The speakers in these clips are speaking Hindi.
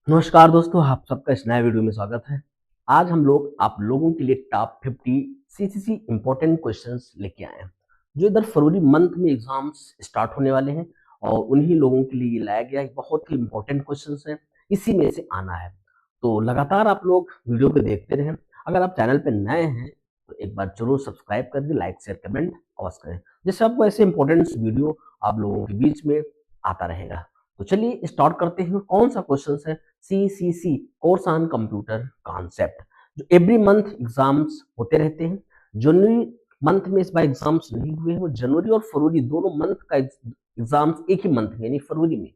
नमस्कार दोस्तों, आप सबका इस नए वीडियो में स्वागत है। आज हम लोग आप लोगों के लिए टॉप 50 सीसीसी इंपॉर्टेंट क्वेश्चंस लेके आए हैं, जो इधर फरवरी मंथ में एग्जाम्स स्टार्ट होने वाले हैं और उन्हीं लोगों के लिए ये लाया गया है। बहुत ही इंपॉर्टेंट क्वेश्चंस हैं, इसी में से आना है। तो लगातार आप लोग वीडियो को देखते रहें। अगर आप चैनल पे नए हैं तो एक बार जरूर सब्सक्राइब कर दें, लाइक शेयर कमेंट अवश्य करें, जिससे आपको ऐसे इंपॉर्टेंट वीडियो आप लोगों के बीच में आता रहेगा। तो चलिए स्टार्ट करते हैं। कौन सा क्वेश्चन है? CCC, course on computer concept, जो एवरी मंथ एग्जाम्स होते रहते हैं। जनवरी मंथ में इस बार एग्जाम्स नहीं हुए हैं, वो जनवरी और फरवरी दोनों मंथ का एग्जाम्स एक ही मंथ में यानी फरवरी में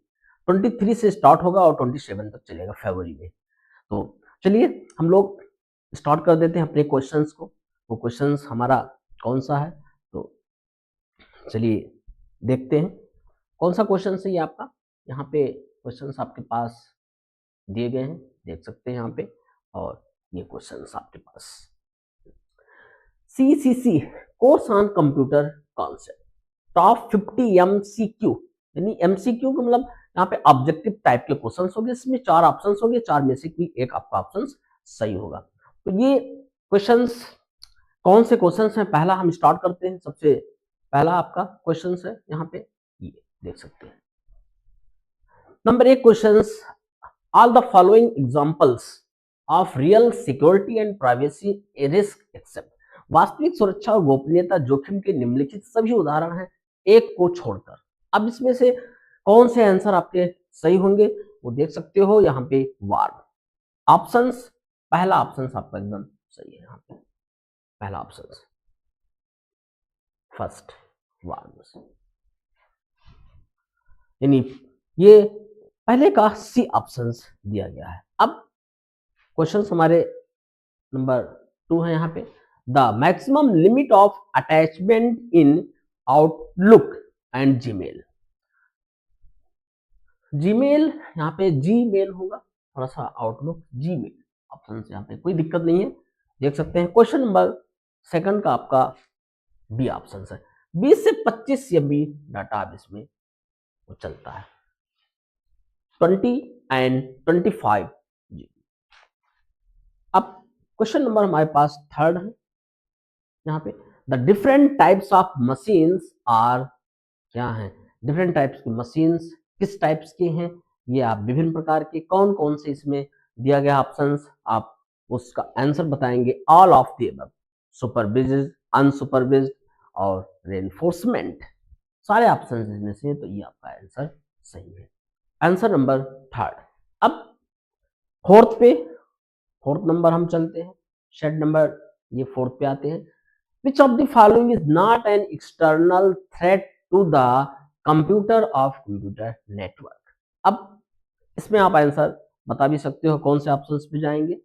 23 से स्टार्ट होगा और 27 तक चलेगा फरवरी में। तो चलिए हम लोग स्टार्ट कर देते हैं अपने क्वेश्चंस को। वो क्वेश्चंस हमारा कौन सा है, तो चलिए देखते हैं कौन सा क्वेश्चन है ये आपका। यहाँ पे क्वेश्चंस आपके पास दिए गए हैं, देख सकते हैं यहाँ पे। और ये क्वेश्चन आपके पास CCC, course on computer concept, top 50 MCQ, यानी एमसीक्यू का मतलब यहाँ पे ऑब्जेक्टिव टाइप के क्वेश्चंस होंगे। इसमें 4 ऑप्शंस होंगे, 4 में से कोई एक आपका ऑप्शन सही होगा। तो ये क्वेश्चंस कौन से क्वेश्चंस हैं, पहला हम स्टार्ट करते हैं। सबसे पहला आपका क्वेश्चंस है यहाँ पे, ये देख सकते हैं। Number 1 questions, all the following examples of real security and privacy risk except, वास्तविक सुरक्षा और गोपनीयता जोखिम के निम्नलिखित सभी उदाहरण हैं एक को छोड़कर। अब इसमें से कौन से आंसर आपके सही होंगे वो देख सकते हो यहाँ पे। वार्म ऑप्शंस, पहला ऑप्शन आपका एकदम सही है यहाँ पे। पहला ऑप्शन फर्स्ट वार्म, यानी ये पहले का सी ऑप्शन दिया गया है। अब क्वेश्चन हमारे नंबर 2 है यहाँ पे। The maximum limit of attachment in outlook and Gmail. Gmail यहाँ पे जीमेल होगा, थोड़ा सा आउटलुक जीमेल ऑप्शन से यहाँ पे कोई दिक्कत नहीं है, देख सकते हैं। क्वेश्चन नंबर सेकंड का आपका बी ऑप्शन है। 20 से 25 एमबी डाटा अब इसमें वो चलता है, 20 एंड 25 जी। अब क्वेश्चन नंबर हमारे पास थर्ड है यहाँ पे। The different types of machines are, क्या है? डिफरेंट टाइप्स की मशीन्स किस टाइप्स की हैं ये आप विभिन्न प्रकार के कौन कौन से इसमें दिया गया ऑप्शंस, आप उसका आंसर बताएंगे। All of the above, supervised, unsupervised और रेनफोर्समेंट, सारे ऑप्शन इसमें से, तो ये आपका आंसर सही है। Answer number third. अब फोर्थ नंबर हम चलते हैं, शेड नंबर ये फोर्थ पे आते हैं। Which of the following is not an external threat to the computer of computer network? अब इसमें आप आंसर बता भी सकते हो, कौन से ऑप्शंस पे जाएंगे।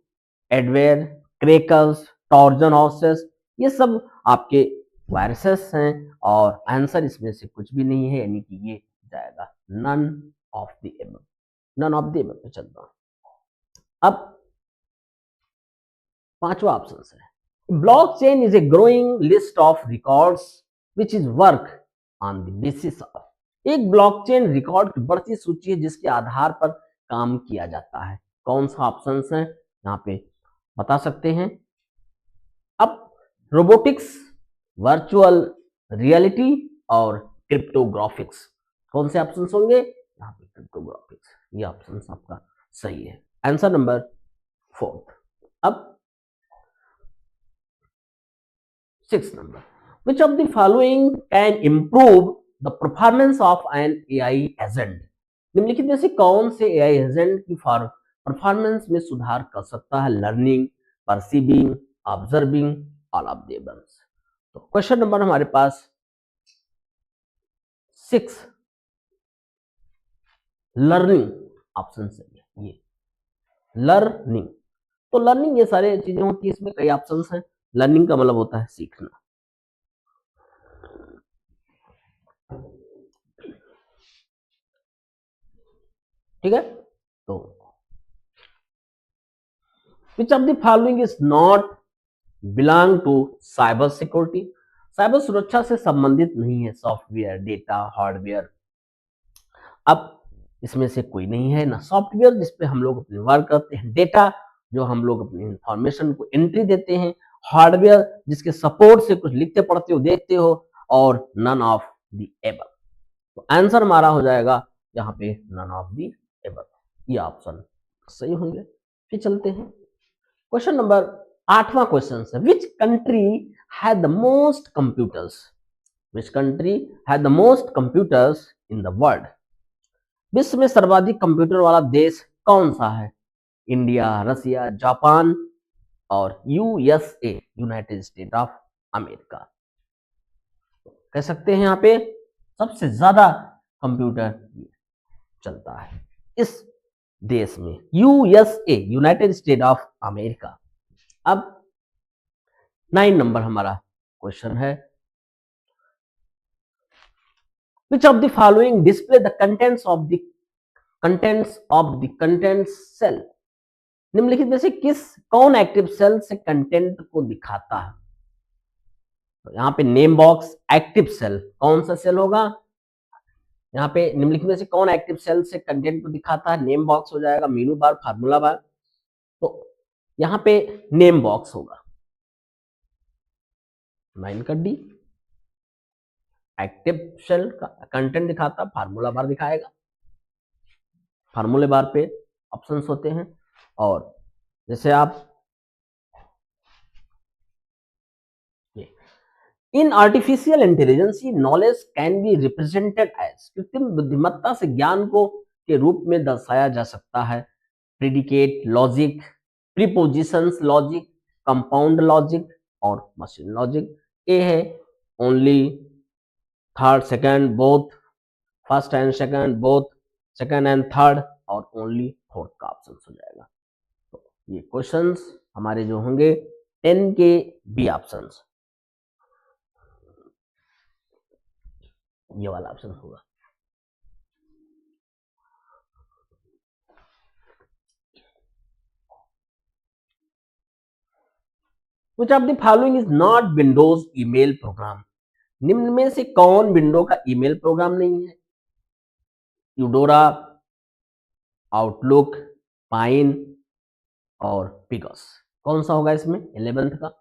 एडवेयर, क्रैकर्स, टॉर्जन हॉर्सेस, ये सब आपके वायरसेस हैं और आंसर इसमें से कुछ भी नहीं है, यानी कि ये जाएगा none of the above. None of the above पे चलता हूं। अब पांचवा ऑप्शन है, blockchain is a growing list of records which is work on the basis of, एक ब्लॉकचेन रिकॉर्ड की बढ़ती सूची है जिसके आधार पर काम किया जाता है। कौन सा ऑप्शन है यहाँ पे बता सकते हैं। अब रोबोटिक्स, वर्चुअल रियलिटी और क्रिप्टोग्राफिक्स, कौन से ऑप्शन होंगे यहाँ पे? क्रिप्टोग्राफिक्स, ये ऑप्शन आपका सही है। Answer number fourth. अब 6th number, which of the following can improve the performance of an AI agent? निम्नलिखित में से कौन से AI एजेंट की परफॉर्मेंस में सुधार कर सकता है? Learning, perceiving, observing, all of the above. तो क्वेश्चन नंबर हमारे पास 6 लर्निंग ऑप्शन सही है, ये लर्निंग। तो लर्निंग ये सारे चीजें होती है, इसमें कई ऑप्शंस हैं। लर्निंग का मतलब होता है सीखना। ठीक है, तो which of the following is not belong to cyber security? Cyber सुरक्षा से संबंधित नहीं है। Software, data, hardware. अब इसमें से कोई नहीं है, ना सॉफ्टवेयर जिसपे हम लोग अपने वर्क करते हैं, डेटा जो हम लोग अपनी इंफॉर्मेशन को एंट्री देते हैं, हार्डवेयर जिसके सपोर्ट से कुछ लिखते पढ़ते हो देखते हो, और नन ऑफ द एबव। तो आंसर हमारा हो जाएगा यहाँ पे नन ऑफ द एबव, ये ऑप्शन सही होंगे। फिर चलते हैं क्वेश्चन नंबर 8वां क्वेश्चन है, which country had the most computers, which country had the most computers in the world, विश्व में सर्वाधिक कंप्यूटर वाला देश कौन सा है? इंडिया, रसिया, जापान और USA, United state of America. कह सकते हैं यहाँ पे सबसे ज्यादा कंप्यूटर चलता है इस देश में, USA, United state of America. अब 9 नंबर हमारा क्वेश्चन है, which of the following display the contents of the contents cell, निम्नलिखित में से कौन एक्टिव सेल से कंटेंट को दिखाता है? तो यहाँ पे नेम बॉक्स एक्टिव सेल, कौन सा सेल होगा? यहाँ पे निम्नलिखित में से कौन एक्टिव सेल से कंटेंट को दिखाता है? नेम बॉक्स हो जाएगा, मीनू बार, फार्मूला बार। तो यहाँ पे नेम बॉक्स होगा, 9 का डी। एक्टिव सेल का कंटेंट दिखाता, फार्मूला बार दिखाएगा, फार्मूले बार पे ऑप्शंस होते हैं। और जैसे आप in artificial intelligence knowledge can be represented as, कृत्रिम बुद्धिमत्ता से ज्ञान को के रूप में दर्शाया जा सकता है predicate logic, prepositions logic, compound logic और मशीन लॉजिक। ए है only, third second both, first and second both, second and third, और ओनली फोर्थ का ऑप्शन हो जाएगा। तो ये क्वेश्चंस हमारे जो होंगे 10 के बी ऑप्शंस, ये वाला ऑप्शन होगा। Which of the following is not Windows email program, निम्न में से कौन विंडो का ईमेल प्रोग्राम नहीं है? यूडोरा, आउटलुक, पाइन और पिगस, कौन सा होगा इसमें 11th का?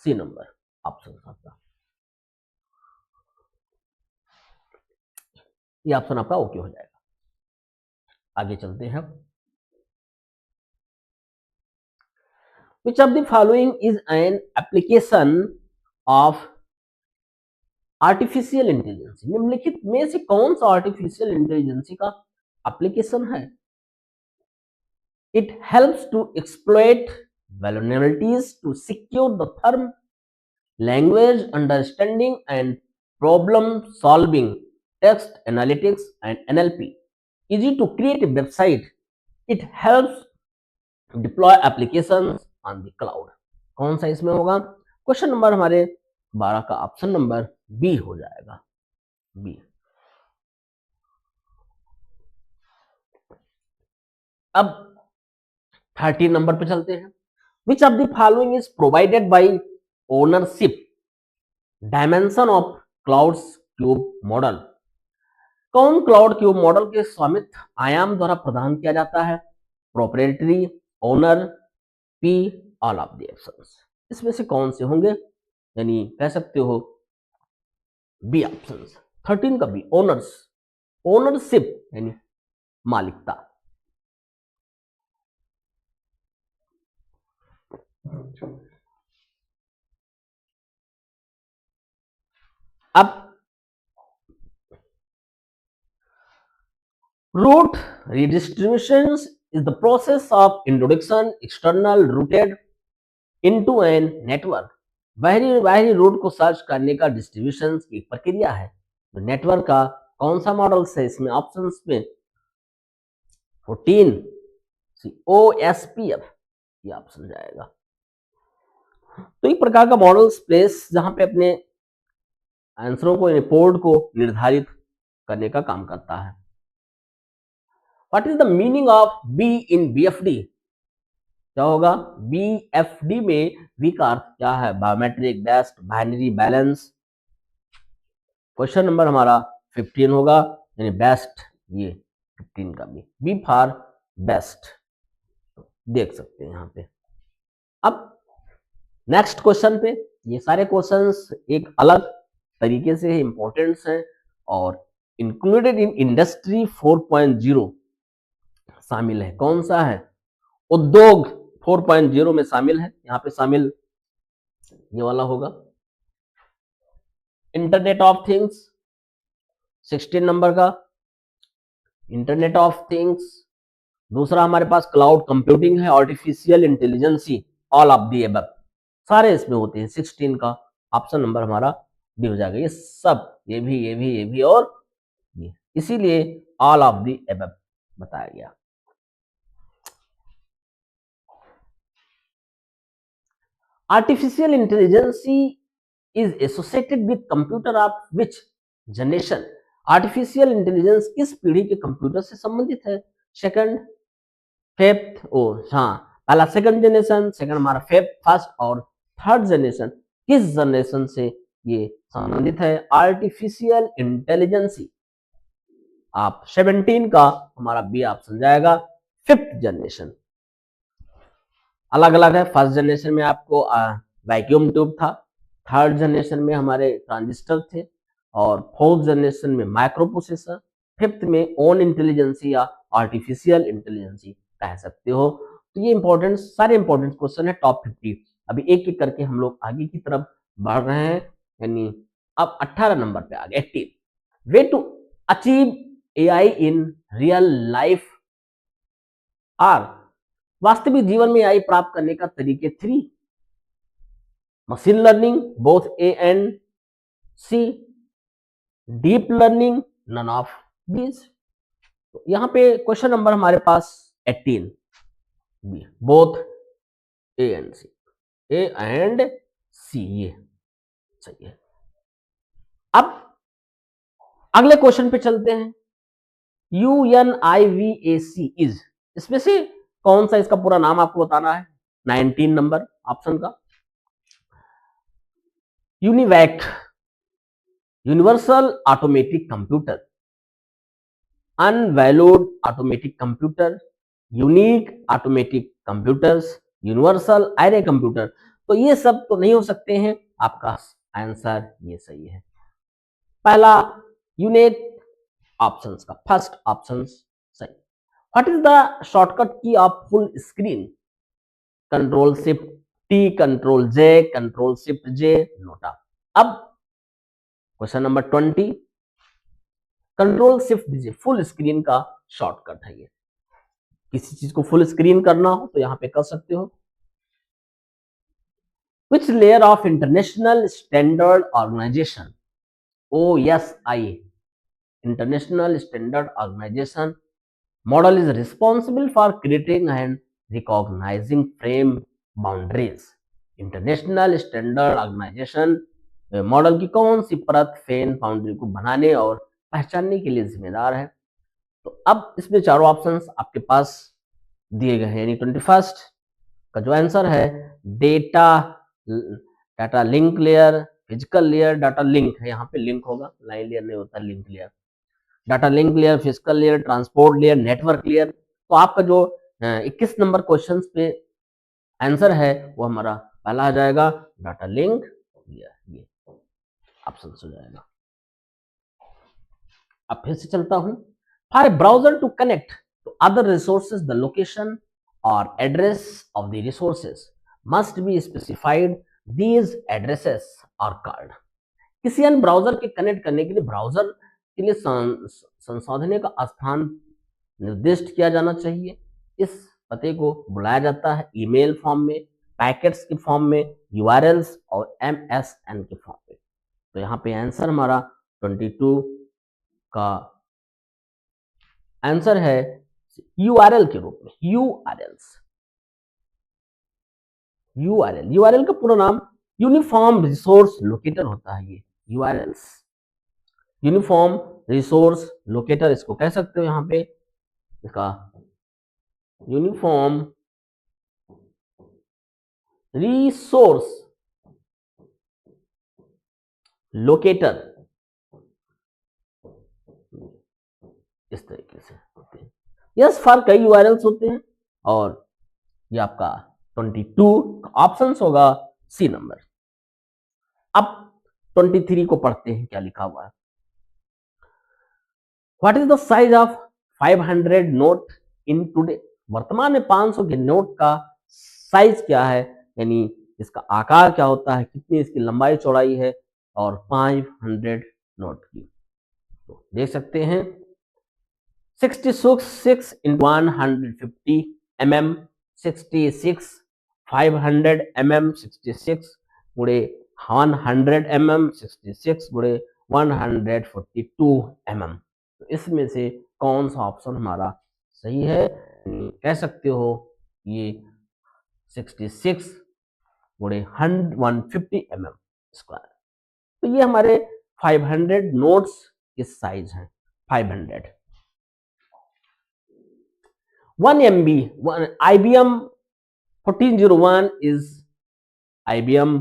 सी नंबर ऑप्शन आपका, ये ऑप्शन आपका ओके हो जाएगा। आगे चलते हैं। Which of the following is an application of artificial intelligence, निम्नलिखित में से कौन सा आर्टिफिशियल इंटेलिजेंस का एप्लीकेशन है? It helps to exploit vulnerabilities to secure the firm, language understanding and problem solving, text analytics and NLP, easy to create a website, it helps deploy applications on the cloud। कौन सा इसमें होगा? क्वेश्चन नंबर हमारे 12 का ऑप्शन नंबर बी हो जाएगा, बी। अब 13 नंबर पे चलते हैं। Which of the following is provided by ownership dimension of clouds cube model, कौन क्लाउड क्यूब मॉडल के स्वामित्व आयाम द्वारा प्रदान किया जाता है? Proprietary, owner, P, all of the options, इसमें से कौन से होंगे? यानी कह सकते हो बी ऑप्शंस, 13 का बी, ओनर्स, ओनरशिप यानी मालिकता। अब root redistributions is the process of introduction external rooted into an network, बाहरी रूट को सर्च करने का डिस्ट्रीब्यूशन की एक प्रक्रिया है। तो नेटवर्क का कौन सा मॉडल है इसमें? ऑप्शंस में 14 OSPF, ये ऑप्शन जाएगा। तो एक प्रकार का मॉडल स्पेस जहां पे अपने आंसरों को, रिपोर्ट को निर्धारित करने का काम करता है। What is the meaning of be in BFD? क्या होगा? BFD में बी का अर्थ क्या है? Biometric, best, binary, balance, question number हमारा 15 होगा, यानी बेस्ट, ये 15 का बी फॉर बेस्ट, देख सकते हैं यहाँ पे। अब नेक्स्ट क्वेश्चन पे, ये सारे क्वेश्चंस एक अलग तरीके से इंपॉर्टेंट्स हैं और इंक्लूडेड इन इंडस्ट्री 4.0 शामिल है। कौन सा है? उद्योग 4.0 में शामिल है। यहाँ पे शामिल ये वाला होगा, इंटरनेट ऑफ थिंग्स 16 नंबर का, इंटरनेट ऑफ थिंग्स। दूसरा हमारे पास क्लाउड कंप्यूटिंग है, artificial intelligence, all of the above, सारे इसमें होते हैं। 16 का ऑप्शन नंबर हमारा डी हो जाएगा। ये सब, ये भी और ये, इसीलिए ऑल ऑफ दी अबव बताया गया। Artificial intelligence is associated with computer of which generation? Artificial intelligence किस पीढ़ी के कंप्यूटर से संबंधित है? सेकंड, फिफ्थ, हाँ, पहला सेकंड जनरेशन, सेकंड हमारा फिफ्थ, फर्स्ट और थर्ड जनरेशन, किस जनरेशन से ये संबंधित है? Artificial intelligence. आप 17 का हमारा बी ऑप्शन जाएगा, फिफ्थ जनरेशन। अलग अलग है, फर्स्ट जनरेशन में आपको वैक्यूम ट्यूब था, थर्ड जनरेशन में हमारे ट्रांजिस्टर थे, और फोर्थ जनरेशन में माइक्रो प्रोसेसर, फिफ्थ में ओन इंटेलिजेंसी या आर्टिफिशियल इंटेलिजेंसी कह सकते हो। तो ये इंपॉर्टेंट, सारे इंपॉर्टेंट क्वेश्चन है टॉप 50। अभी एक एक करके हम लोग आगे की तरफ बढ़ रहे हैं, यानी अब 18 नंबर पे आ गए, 18 way to achieve AI in real life are, वास्तविक जीवन में एआई प्राप्त करने का तरीके 3, machine learning both A and C, deep learning none of these. तो यहां पे क्वेश्चन नंबर हमारे पास 18 B, both A and C, A and C, ये सही है। अब अगले क्वेश्चन पे चलते हैं। UNIVAC इज, इसमें से कौन सा इसका पूरा नाम आपको बताना है? 19 नंबर ऑप्शन का, UNIVAC, universal automatic computer, unvalued automatic computer, unique automatic computers, universal array computer. तो ये सब तो नहीं हो सकते हैं, आपका आंसर ये सही है, पहला यूनिक ऑप्शंस का फर्स्ट ऑप्शन सही। व्हाट इज द शॉर्टकट की of full screen? Control shift T, control J, control shift J, NOTA. अब क्वेश्चन नंबर 20, कंट्रोल शिफ्ट दीजिए, फुल स्क्रीन का शॉर्टकट है ये। किसी चीज को फुल स्क्रीन करना हो तो यहां पे कर सकते हो। Which layer of international standard organisation, OSI, international standard organisation model is responsible for creating and recognising frame boundaries? International standard organisation model की कौन सी परत फ्रेम बाउंड्री को बनाने और पहचानने के लिए जिम्मेदार है? तो अब इसमें चारों ऑप्शंस आपके पास दिए गए हैं, यानी 21 का जो आंसर है, data link layer, physical layer, data link है, यहाँ पे लिंक होगा, लाइन लेयर नहीं होता, link layer, data link layer, physical layer, transport layer, network layer. तो आपका जो 21 नंबर क्वेश्चन पे आंसर है वो हमारा पहला आ जाएगा, डाटा लिंक लेयर, ये ऑप्शन हो जाएगा। अब फिर से चलता हूं। For a browser to connect to other resources the location और address of the resources must be specified, these addresses are called. किसी अन्य ब्राउजर के कनेक्ट करने के लिए ब्राउजर के लिए संसाधनों का स्थान निर्दिष्ट किया जाना चाहिए। इस पते को बुलाया जाता है ईमेल फॉर्म में, पैकेट्स के फॉर्म में, यूआरएल्स और MSN के फॉर्म में। तो यहाँ पे आंसर हमारा 22 का आंसर है यूआरएल के रूप में, यूआरएल का पूरा नाम यूनिफॉर्म रिसोर्स लोकेटर होता है। ये यूआरएल्स, यूनिफॉर्म रिसोर्स लोकेटर इसको कह सकते हो। यहाँ पे इसका यूनिफॉर्म रिसोर्स लोकेटर इस तरीके से होते हैं। यस फॉर कई यूआरएल्स होते हैं और ये आपका 22 ऑप्शंस होगा सी नंबर। अब 23 को पढ़ते हैं क्या लिखा हुआ है। What is the size of 500 note in today. वर्तमान में 500 के नोट का साइज क्या है, यानी इसका आकार क्या होता है, कितनी इसकी लंबाई चौड़ाई है और 500 नोट की। तो देख सकते हैं 66 into 150 mm, 66 500 mm, 66 गुणे 100 mm, 66 गुणे 142 mm। तो इसमें से कौन सा ऑप्शन हमारा सही है, कह सकते हो ये 66 गुणे 150 mm स्क्वायर। तो ये हमारे 500 नोट्स के साइज हैं। 500 1 MB, IBM 1401 is IBM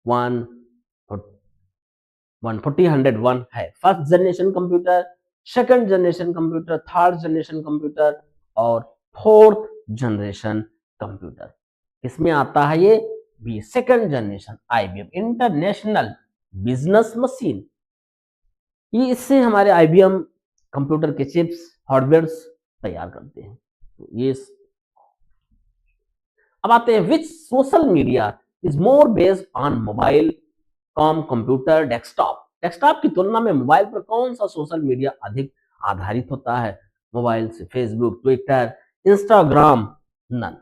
14001 है first generation computer, second generation computer, third generation computer और फोर्थ जनरेशन कंप्यूटर। इसमें आता है ये भी second generation IBM international business machine. ये इससे हमारे IBM कंप्यूटर के चिप्स हार्डवेयर्स तैयार करते हैं। तो ये अब आते हैं which social media is more based on mobile com computer desktop. Desktop की तुलना में मोबाइल पर कौन सा सोशल मीडिया अधिक आधारित होता है। मोबाइल से फेसबुक, ट्विटर, इंस्टाग्राम, नन।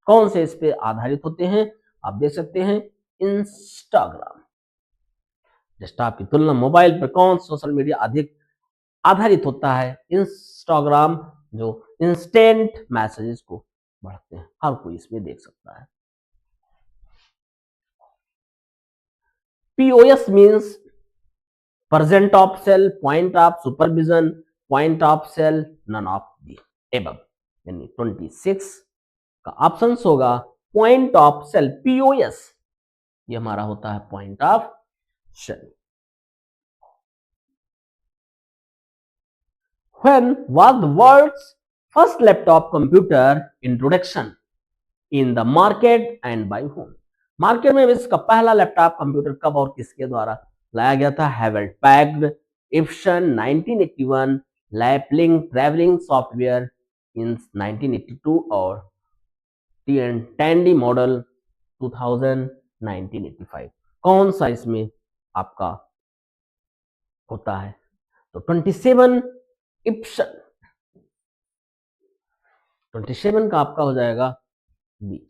कौन से इस पे आधारित होते हैं, आप देख सकते हैं इंस्टाग्राम। डेस्कटॉप की तुलना मोबाइल पर कौन सोशल मीडिया अधिक आधारित होता है, इंस्टाग्राम, जो इंस्टेंट मैसेजेस को बढ़ते हैं, हर कोई इसमें देख सकता है। POS means present of cell, point of supervision, point of cell, none of the above। यानी 26 का ऑप्शन होगा पॉइंट ऑफ सेल, POS ये हमारा होता है point of sale. When was the world's first laptop computer introduction in the market and by whom। Market में इसका पहला लैपटॉप कंप्यूटर कब और किसके द्वारा लाया गया था। Hewlett Packard, Epson 1981, Laplink traveling software in 1982 और टैंडी मॉडल 2000 1985। कौन सा इसमें आपका होता है, तो 27 इप्सन, 27 का आपका हो जाएगा B.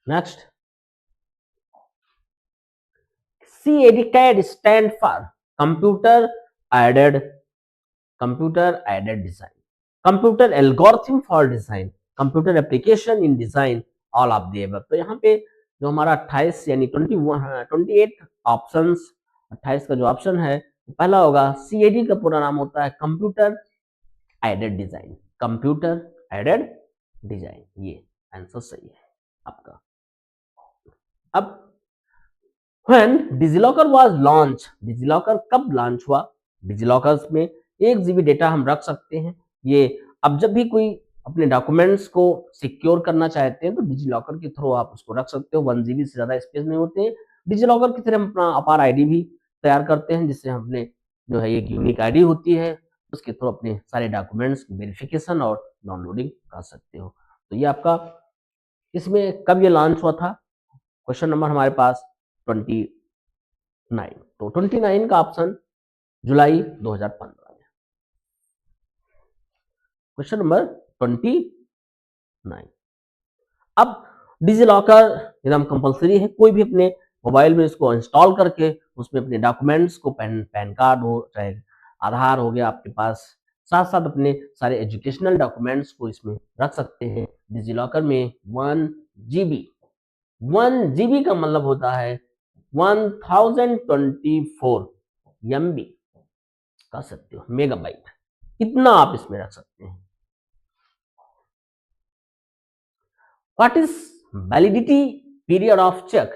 Next CAD stand for computer aided design, computer algorithm for design, computer application in design, all of the above। तो यहाँ पे जो हमारा 28 यानी 28 ऑप्शंस, 28 का जो ऑप्शन है पहला होगा CAD का पूरा नाम होता है computer aided design, computer aided design, ये आंसर सही है आपका। अब When DigiLocker was launched, DigiLocker कब लॉन्च हुआ। डिजिलॉकर में 1 GB डेटा हम रख सकते हैं। ये अब जब भी कोई अपने डॉक्यूमेंट्स को सिक्योर करना चाहते हैं तो डिजिलॉकर के थ्रू आप उसको रख सकते हो। 1 GB से ज्यादा स्पेस नहीं होते हैं। डिजिलॉकर की तरह हम अपना अपार आईडी भी तैयार करते हैं, जिससे हमने जो है एक यूनिक आईडी होती है, उसके थ्रू अपने सारे डॉक्यूमेंट्स की वेरिफिकेशन और डाउनलोडिंग कर सकते हो। तो ये आपका इसमें कब ये लॉन्च हुआ था, क्वेश्चन नंबर हमारे पास 29। तो 29 का ऑप्शन जुलाई 2015 में। Question number 29। अब डिजिलॉकर एकदम कंपलसरी है, कोई भी अपने मोबाइल में इसको इंस्टॉल करके उसमें अपने डॉक्यूमेंट्स को पैन कार्ड हो चाहे आधार हो गया आपके पास, साथ साथ अपने सारे एजुकेशनल डॉक्यूमेंट्स को इसमें रख सकते हैं। डिजिलॉकर में 1 GB, 1 GB का मतलब होता है 1024 MB कर सकते हो, मेगाबाइट, इतना आप इसमें रख सकते हैं। What is validity period of cheque,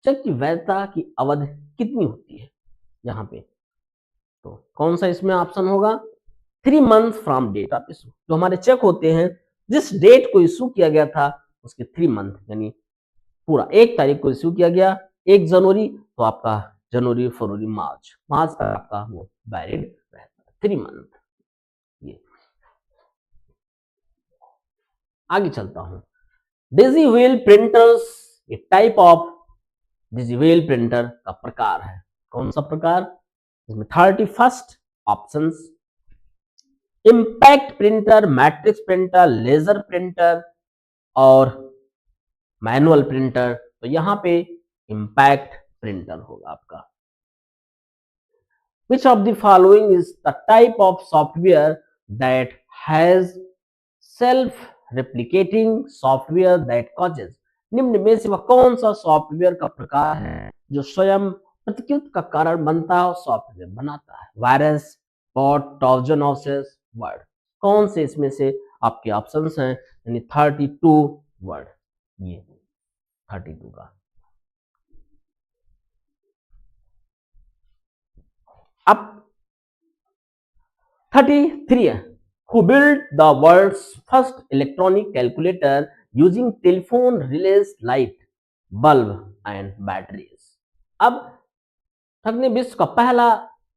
cheque की वैधता की अवधि कितनी होती है। यहाँ पे। तो कौन सा इसमें ऑप्शन होगा? 3 month from date of issue. जो हमारे चेक होते हैं जिस डेट को इशू किया गया था उसके 3 मंथ, यानी पूरा 1 तारीख को इशू किया गया 1 जनवरी, तो आपका जनवरी फरवरी मार्च तक आपका वो वैलिड रहता है 3 मंथ। ये आगे चलता हूं। डिजी व्हील प्रिंटर्स, एक type of daisy wheel printer का प्रकार है। कौन सा प्रकार? इसमें 31st options, impact printer, matrix printer, laser printer और मैनुअल प्रिंटर। तो यहां पे इंपैक्ट प्रिंटर होगा आपका। Which of the following is the type of software that has self-replicating software that causes? निम्न में से वह कौन सा सॉफ्टवेयर का प्रकार है जो स्वयं प्रतिकृत का कारण बनता है और सॉफ्टवेयर बनाता है? Virus, bot, Trojan horses, word. कौन से इसमें से आपके ऑप्शंस हैं? यानी 32 वर्ड, ये 32 का। अब 33 है। Who built the world's first electronic calculator using telephone relays, light, bulb and batteries? अब ठग ने विश्व का पहला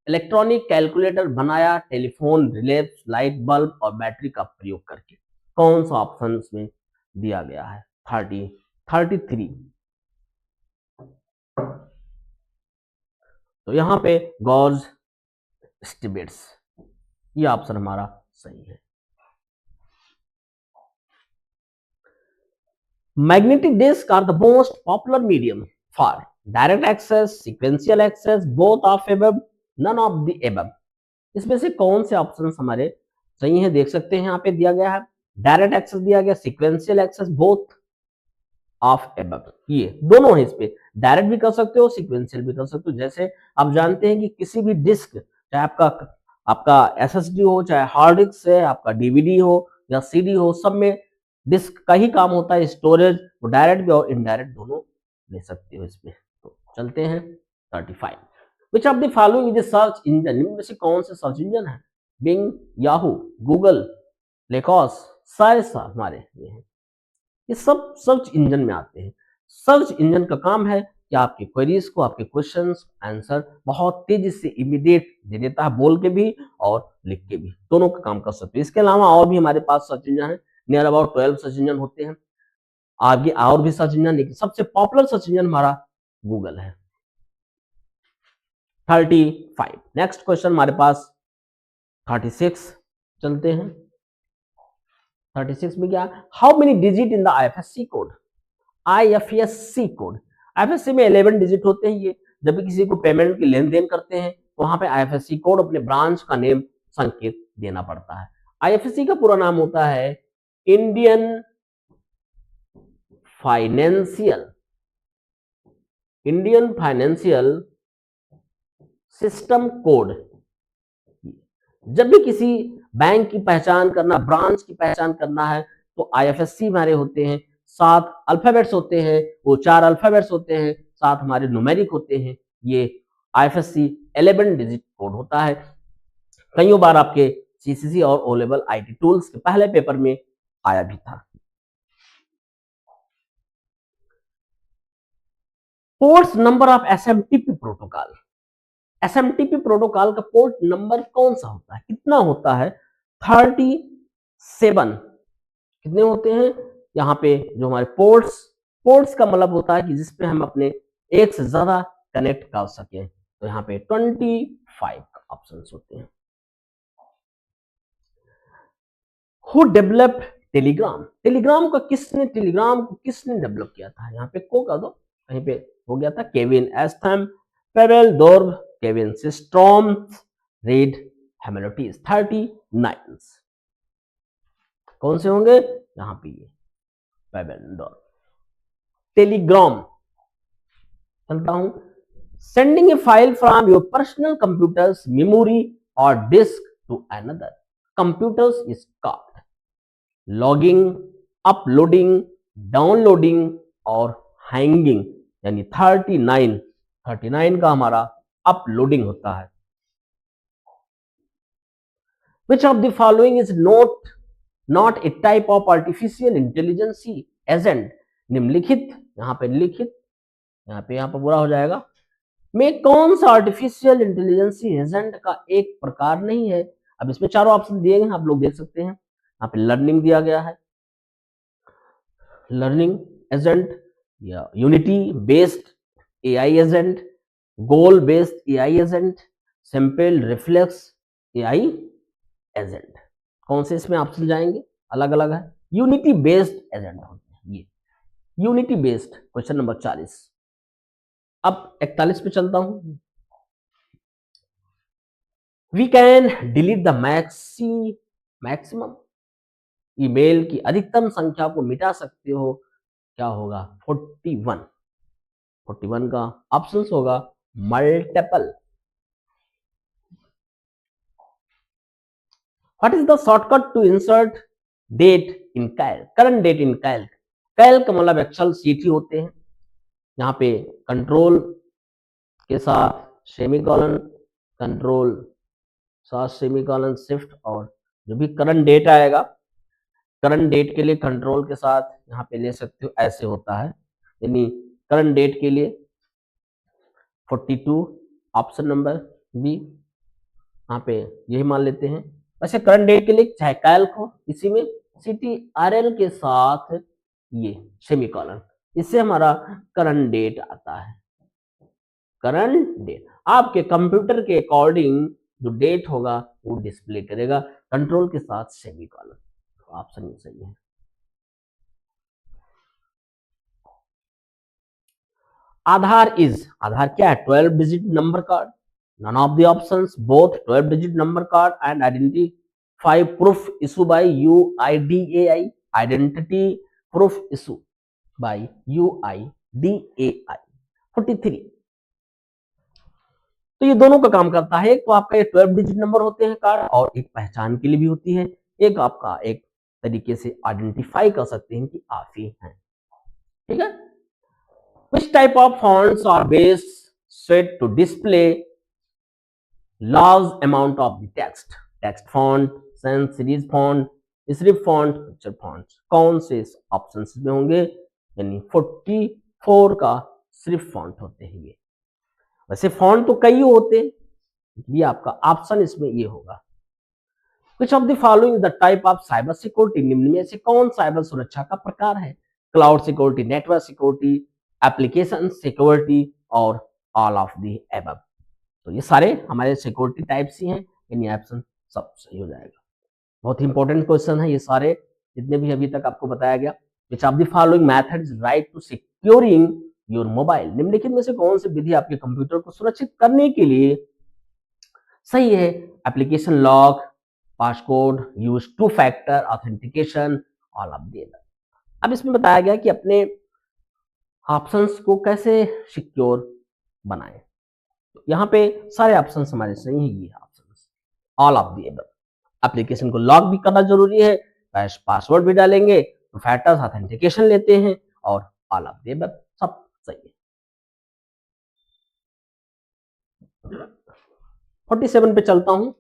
इलेक्ट्रॉनिक कैलकुलेटर बनाया टेलीफोन रिले, लाइट बल्ब और बैटरी का प्रयोग करके। कौन सा ऑप्शन में दिया गया है? 33। तो यहां पे गॉर्ज स्टिबेट्स, ये ऑप्शन हमारा सही है। Magnetic disk are the most popular medium for direct access, sequential access, both of above, none of the above. इसमें से कौन से ऑप्शन हमारे सही हैं? देख सकते हैं यहाँ पे दिया गया है डायरेक्ट एक्सेस दिया गया, sequential access, both of above. ये दोनों है, इस पे डायरेक्ट भी कर सकते हो, सीक्वेंशियल भी कर सकते हो। जैसे आप जानते हैं कि किसी भी डिस्क, चाहे आपका एसएसडी हो, चाहे हार्ड डिस्क है, आपका डीवीडी हो या सीडी हो, सब में डिस्क का ही काम होता है स्टोरेज। वो डायरेक्ट भी और इनडायरेक्ट दोनों ले सकते हो इसमें। तो चलते हैं 35। Which of the following is search engine? इनमें से कौन से सर्च इंजन है? बिंग, याहू, गूगल, लेकॉस, सारे हमारे ये हैं। ये सब सर्च इंजन में आते हैं। सर्च इंजन का काम है कि आपके क्वेरीज को, आपके क्वेश्चंस आंसर बहुत तेजी से इमीडिएट दे देता है, बोल के भी और लिख के भी, दोनों का काम कर सकते हैं। इसके अलावा और भी हमारे पास सर्च इंजन है, नियर अबाउट 12 सर्च इंजन होते हैं। आगे और भी सर्च इंजन, लेकिन सबसे पॉपुलर सर्च इंजन हमारा गूगल है। 35। नेक्स्ट क्वेश्चन हमारे पास 36। चलते हैं 36 में क्या? How many digit in the IFSC code? IFSC code, IFSC में 11 डिजिट होते हैं। ये जब भी किसी को पेमेंट की लेन देन करते हैं तो वहां पे आईएफएससी कोड, अपने ब्रांच का नेम, संकेत देना पड़ता है। आईएफएससी का पूरा नाम होता है इंडियन फाइनेंशियल सिस्टम कोड। जब भी किसी बैंक की पहचान करना, ब्रांच की पहचान करना है तो आईएफएससी हमारे होते हैं। 7 अल्फाबेट्स होते हैं, वो 4 अल्फाबेट्स होते हैं, 7 हमारे न्यूमेरिक होते हैं। ये आईएफएससी 11 डिजिट कोड होता है। कई बार आपके सीसीसी और ओ लेवल आईटी टूल्स के पहले पेपर में आया भी था। Port number of SMTP protocol, SMTP protocol का पोर्ट नंबर कौन सा होता है? कितना होता है? 37। कितने होते हैं यहाँ पे? जो हमारे पोर्ट्स का मतलब होता है कि जिसपे हम अपने एक से ज्यादा कनेक्ट कर सके। तो यहाँ पे 25 ऑप्शंस होते हैं। Who developed Telegram? टेलीग्राम को किसने डेवलप किया था? यहाँ पे को कर दो, कहीं पे हो गया था। केविन एस्थम, Pavel Durov, Kevin Systrom, Reid हेमेलोटिस। 39 कौन से होंगे? यहाँ पे ये पेवेल डोर्व। टेलीग्राम, चलता हूं। Sending a file from your personal computers memory और disk to another computers is called logging, uploading, downloading और हैंगिंग। यानी 39 का हमारा अपलोडिंग होता है। Which of the following is not a type of artificial intelligence agent? निम्नलिखित, यहाँ पे लिखित, यहाँ पे पूरा हो जाएगा, में कौन सा आर्टिफिशियल इंटेलिजेंस एजेंट का एक प्रकार नहीं है। अब इसमें चारों ऑप्शन दिए गए हैं, आप लोग देख सकते हैं। यहाँ पे लर्निंग दिया गया है, लर्निंग एजेंट, या यूनिटी बेस्ड एआई एजेंट, गोल based AI agent, simple reflex AI agent. कौन से इसमें ऑप्शन जाएंगे, अलग अलग है। यूनिटी बेस्ड एजेंट होते हैं ये, यूनिटी बेस्ड। Question number 40। अब 41 पे चलता हूं। We can delete the maximum, email की अधिकतम संख्या को मिटा सकते हो, क्या होगा, 41। 41 का ऑप्शन होगा multiple. What is the shortcut to insert date in calc, current date in calc. Calc का मतलब एक्सेल शीट ही होते हैं। यहाँ पे कंट्रोल के साथ सेमीकोलन, कंट्रोल साथ सेमीकोलन शिफ्ट, और जो भी करंट डेट आएगा, करंट डेट के लिए कंट्रोल के साथ यहाँ पे ले सकते हो, ऐसे होता है। यानी करंट डेट के लिए 42 ऑप्शन नंबर बी, यहाँ पे यही मान लेते हैं। वैसे करंट डेट के लिए चाहे कैल्क हो, इसी में CTRL के साथ ये सेमीकोलन, इससे हमारा करंट डेट आता है। करंट डेट आपके कंप्यूटर के अकॉर्डिंग जो डेट होगा वो डिस्प्ले करेगा, कंट्रोल के साथ सेमीकोलन। तो ऑप्शन ये सही है। आधार क्या है, 12 digit number card. None of the options, both 12 digit number card and identify proof issue by UIDAI, identity proof issue by UIDAI। 43, तो ये दोनों का काम करता है। एक तो आपका ये 12 डिजिट नंबर होते हैं कार्ड, और एक पहचान के लिए भी होती है, एक आपका एक तरीके से आइडेंटिफाई कर सकते हैं कि आप ही हैं। ठीक है। Which type of fonts are best set to display large amount of the text? Text font, sans serif font, serif font, picture font। कौन से ऑप्शन में होंगे, यानी 44 का सिर्फ फॉन्ट होते हैं ये। वैसे फॉन्ट तो कई होते हैं, ये आपका ऑप्शन इसमें ये होगा। Which of the following is the type of cyber security? निम्न में से कौन साइबर सुरक्षा का प्रकार है? Cloud security, network security, application security, और ऑल ऑफ दी एबव। तो ये सारे हमारे सिक्योरिटी टाइप्स ही हैं, यानी ऑप्शन सब सही हो जाएगा। बहुत ही इंपॉर्टेंट क्वेश्चन है ये सारे, जितने भी अभी तक आपको बताया गया। Which of the following method is right to securing your mobile? निम्नलिखित में से कौन सी विधि आपके कंप्यूटर को सुरक्षित करने के लिए सही है? Application lock, passcode, use 2 factor authentication, all of the above. अब इसमें बताया गया कि अपने ऑप्शंस को कैसे सिक्योर बनाएं। तो यहाँ पे सारे ऑप्शंस हमारे सही हैं, ये options all of the above. Application को लॉक भी करना जरूरी है, पासवर्ड भी डालेंगे, तो फैक्टर्स ऑथेंटिकेशन लेते हैं, और ऑल ऑफ द एबव, सब सही है। 47 पे चलता हूं।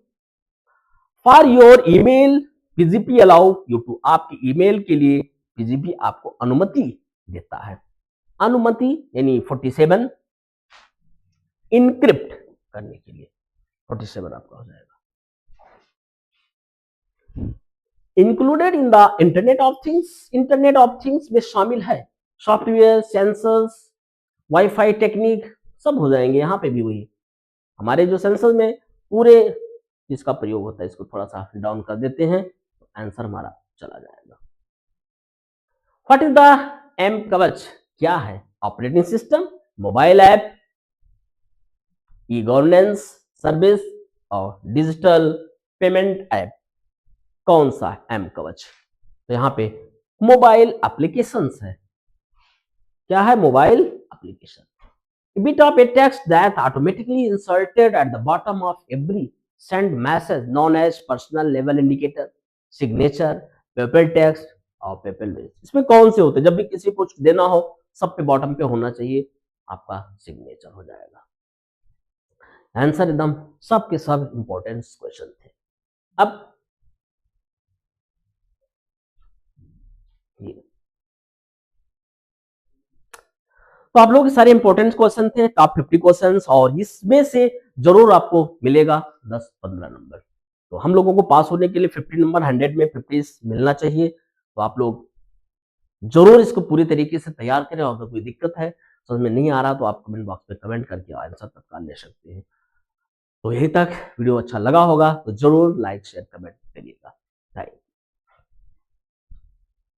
For your email PGP allow you to, आपकी ईमेल के लिए PGP आपको अनुमति देता है। अनुमति यानी 47 इनक्रिप्ट करने के लिए 47 आपका हो जाएगा। Included in the internet of things, internet of things में शामिल है सॉफ्टवेयर, सेंसर्स, वाईफाई टेक्निक, सब हो जाएंगे। यहाँ पे भी वही हमारे जो सेंसर में पूरे इसका प्रयोग होता है, इसको थोड़ा सा डाउन कर देते हैं तो आंसर हमारा चला जाएगा। व्हाट इज द एम कवच, क्या है? Operating system, mobile app, e governance service, और डिजिटल पेमेंट ऐप। कौन सा एम कवच? तो यहाँ पे मोबाइल एप्लीकेशंस है। क्या है? Mobile application. Bit of a text that automatically inserted at the bottom of every send message known as personal level indicator, signature, paper text और paper base। इसमें कौन से होते हैं? जब भी किसी को कुछ देना हो, सब पे बॉटम पे होना चाहिए आपका सिग्नेचर हो जाएगा। आंसर एकदम सब के सब इंपॉर्टेंट क्वेश्चन थे। अब ये तो आप लोगों के सारे इंपॉर्टेंट क्वेश्चन थे, टॉप 50 क्वेश्चन, और इसमें से जरूर आपको मिलेगा 10-15 नंबर। तो हम लोगों को पास होने के लिए 50 नंबर, 100 में 50 मिलना चाहिए। तो आप लोग जरूर इसको पूरी तरीके से तैयार करें, और अगर कोई दिक्कत है, समझ में नहीं आ रहा, तो आप कमेंट बॉक्स में कमेंट करके आंसर तत्काल ले सकते हैं। तो यहीं तक वीडियो अच्छा लगा होगा तो जरूर लाइक शेयर कमेंट करिएगा। थैंक